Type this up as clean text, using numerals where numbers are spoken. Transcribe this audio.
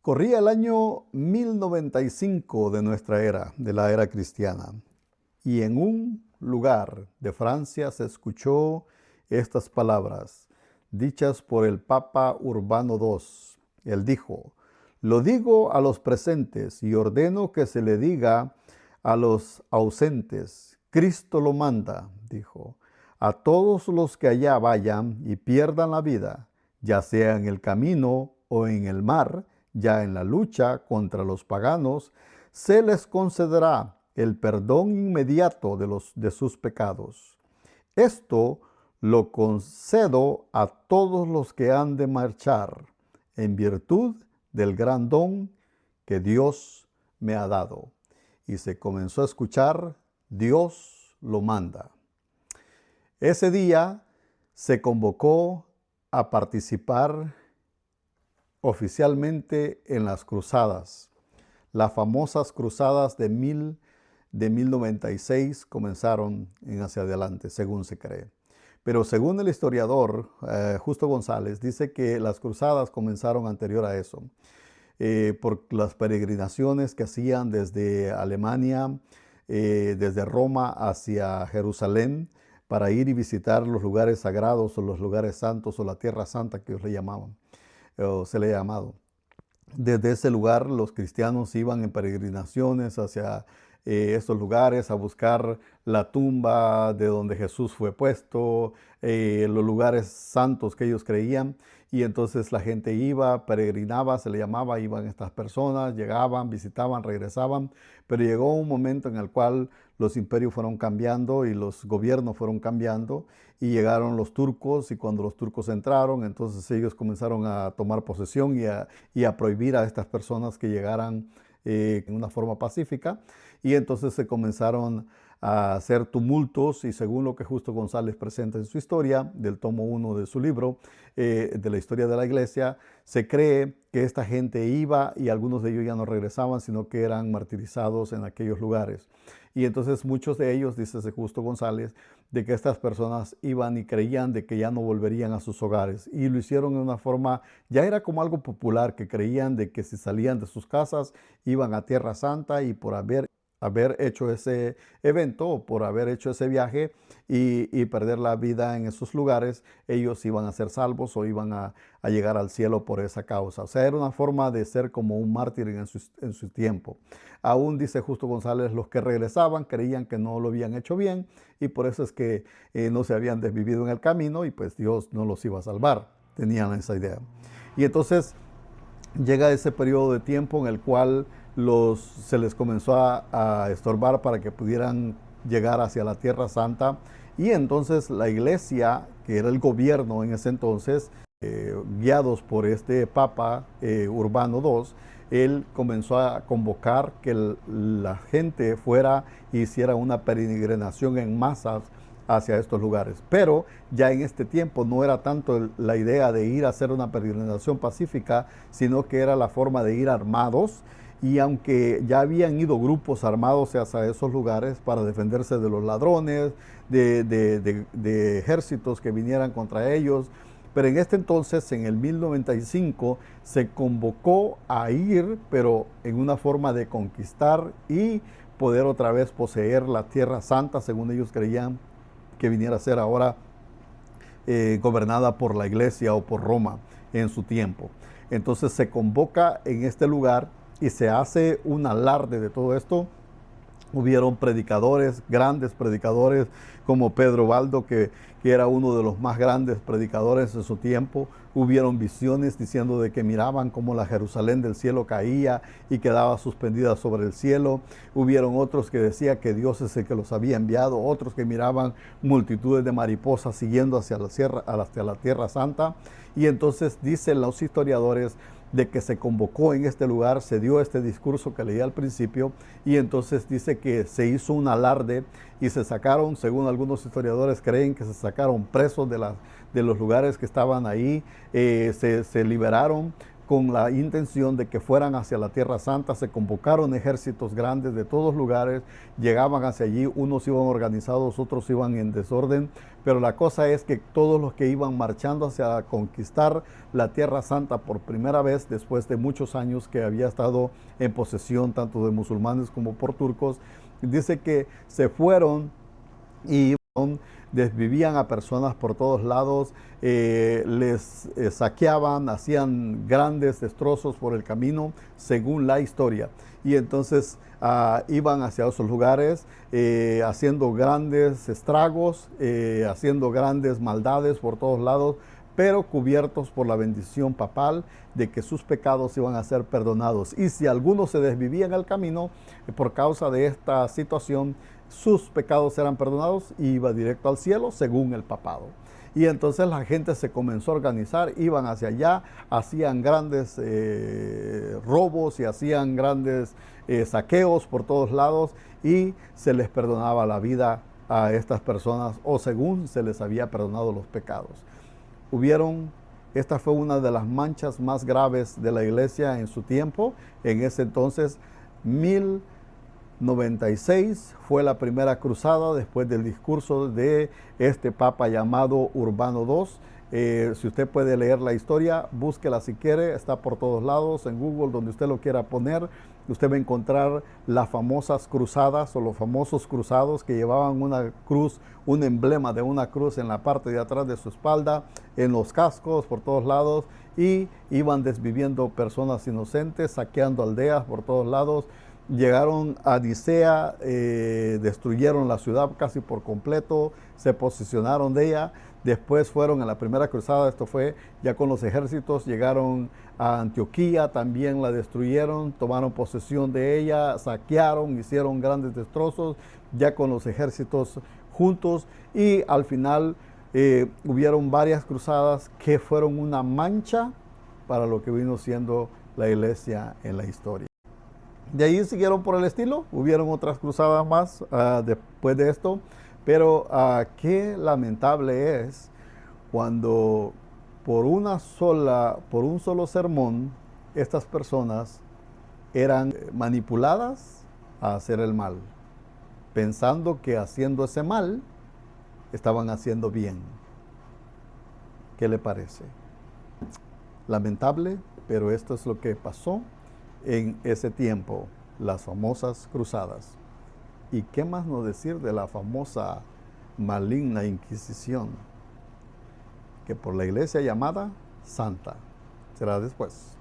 Corría el año 1095 de nuestra era, de la era cristiana, y en un lugar de Francia se escuchó estas palabras, dichas por el Papa Urbano II. Él dijo: lo digo a los presentes y ordeno que se le diga a los ausentes. Cristo lo manda, dijo, a todos los que allá vayan y pierdan la vida, ya sea en el camino o en el mar, ya en la lucha contra los paganos, se les concederá el perdón inmediato de sus pecados. Esto lo concedo a todos los que han de marchar, en virtud del gran don que Dios me ha dado. Y se comenzó a escuchar: Dios lo manda. Ese día se convocó a participar oficialmente en las cruzadas. Las famosas cruzadas de 1096 comenzaron en hacia adelante, según se cree. Pero según el historiador Justo González, dice que las cruzadas comenzaron anterior a eso, por las peregrinaciones que hacían desde Alemania, desde Roma hacia Jerusalén, para ir y visitar los lugares sagrados o los lugares santos o la tierra santa que ellos le llamaban, o se le ha llamado. Desde ese lugar los cristianos iban en peregrinaciones hacia estos lugares a buscar la tumba de donde Jesús fue puesto, los lugares santos que ellos creían. Y entonces la gente iba, peregrinaba, se le llamaba, iban estas personas, llegaban, visitaban, regresaban. Pero llegó un momento en el cual los imperios fueron cambiando y los gobiernos fueron cambiando, y llegaron los turcos, y cuando los turcos entraron, entonces ellos comenzaron a tomar posesión y a prohibir a estas personas que llegaran en una forma pacífica, y entonces se comenzaron a hacer tumultos, y según lo que Justo González presenta en su historia, del tomo 1 de su libro, de la historia de la iglesia, se cree que esta gente iba y algunos de ellos ya no regresaban, sino que eran martirizados en aquellos lugares. Y entonces muchos de ellos, dice Justo González, de que estas personas iban y creían de que ya no volverían a sus hogares. Y lo hicieron de una forma, ya era como algo popular, que creían de que si salían de sus casas, iban a Tierra Santa, y por haber hecho ese evento o por haber hecho ese viaje y perder la vida en esos lugares, ellos iban a ser salvos o iban a llegar al cielo por esa causa. O sea, era una forma de ser como un mártir en su tiempo. Aún, dice Justo González, los que regresaban creían que no lo habían hecho bien, y por eso es que no se habían desvivido en el camino, y pues Dios no los iba a salvar. Tenían esa idea. Y entonces llega ese periodo de tiempo en el cual se les comenzó a estorbar para que pudieran llegar hacia la Tierra Santa, y entonces la iglesia, que era el gobierno en ese entonces, guiados por este Papa Urbano II, él comenzó a convocar que la gente fuera e hiciera una peregrinación en masas hacia estos lugares. Pero ya en este tiempo no era tanto la idea de ir a hacer una peregrinación pacífica, sino que era la forma de ir armados. Y aunque ya habían ido grupos armados hacia esos lugares para defenderse de los ladrones, de ejércitos que vinieran contra ellos, pero en este entonces, en el 1095, se convocó a ir, pero en una forma de conquistar y poder otra vez poseer la Tierra Santa, según ellos creían que viniera a ser ahora gobernada por la iglesia o por Roma en su tiempo. Entonces se convoca en este lugar y se hace un alarde de todo esto. Hubieron predicadores, grandes predicadores, como Pedro Baldo, que era uno de los más grandes predicadores en su tiempo. Hubieron visiones diciendo de que miraban cómo la Jerusalén del cielo caía y quedaba suspendida sobre el cielo. Hubieron otros que decían que Dios es el que los había enviado, otros que miraban multitudes de mariposas siguiendo hacia la Tierra Santa. Y entonces dicen los historiadores de que se convocó en este lugar, se dio este discurso que leí al principio, y entonces dice que se hizo un alarde y se sacaron, según algunos historiadores creen que se sacaron presos de los lugares que estaban ahí, se liberaron con la intención de que fueran hacia la Tierra Santa. Se convocaron ejércitos grandes de todos lugares, llegaban hacia allí, unos iban organizados, otros iban en desorden, pero la cosa es que todos los que iban marchando hacia conquistar la Tierra Santa por primera vez, después de muchos años que había estado en posesión tanto de musulmanes como por turcos, dice que se fueron y desvivían a personas por todos lados, les saqueaban, hacían grandes destrozos por el camino, según la historia. Y entonces iban hacia esos lugares haciendo grandes estragos, haciendo grandes maldades por todos lados, pero cubiertos por la bendición papal de que sus pecados iban a ser perdonados. Y si alguno se desvivía en el camino, por causa de esta situación, sus pecados eran perdonados y iba directo al cielo según el papado. Y entonces la gente se comenzó a organizar, iban hacia allá, hacían grandes robos y hacían grandes saqueos por todos lados, y se les perdonaba la vida a estas personas, o según se les había perdonado los pecados. Esta fue una de las manchas más graves de la iglesia en su tiempo. En ese entonces, 1096 fue la primera cruzada después del discurso de este papa llamado Urbano II. Si usted puede leer la historia, búsquela si quiere, está por todos lados, en Google, donde usted lo quiera poner. Usted va a encontrar las famosas cruzadas o los famosos cruzados que llevaban una cruz, un emblema de una cruz en la parte de atrás de su espalda, en los cascos, por todos lados, y iban desviviendo personas inocentes, saqueando aldeas por todos lados. Llegaron a Nicea, destruyeron la ciudad casi por completo, se posicionaron de ella. Después fueron en la primera cruzada, esto fue ya con los ejércitos, llegaron a Antioquía, también la destruyeron, tomaron posesión de ella, saquearon, hicieron grandes destrozos, ya con los ejércitos juntos, y al final hubieron varias cruzadas que fueron una mancha para lo que vino siendo la iglesia en la historia. De ahí siguieron por el estilo, hubieron otras cruzadas más después de esto, pero qué lamentable es cuando por un solo sermón, estas personas eran manipuladas a hacer el mal, pensando que haciendo ese mal estaban haciendo bien. ¿Qué le parece? Lamentable, pero esto es lo que pasó en ese tiempo, las famosas cruzadas. ¿Y qué más no decir de la famosa maligna Inquisición, que por la iglesia llamada Santa será después?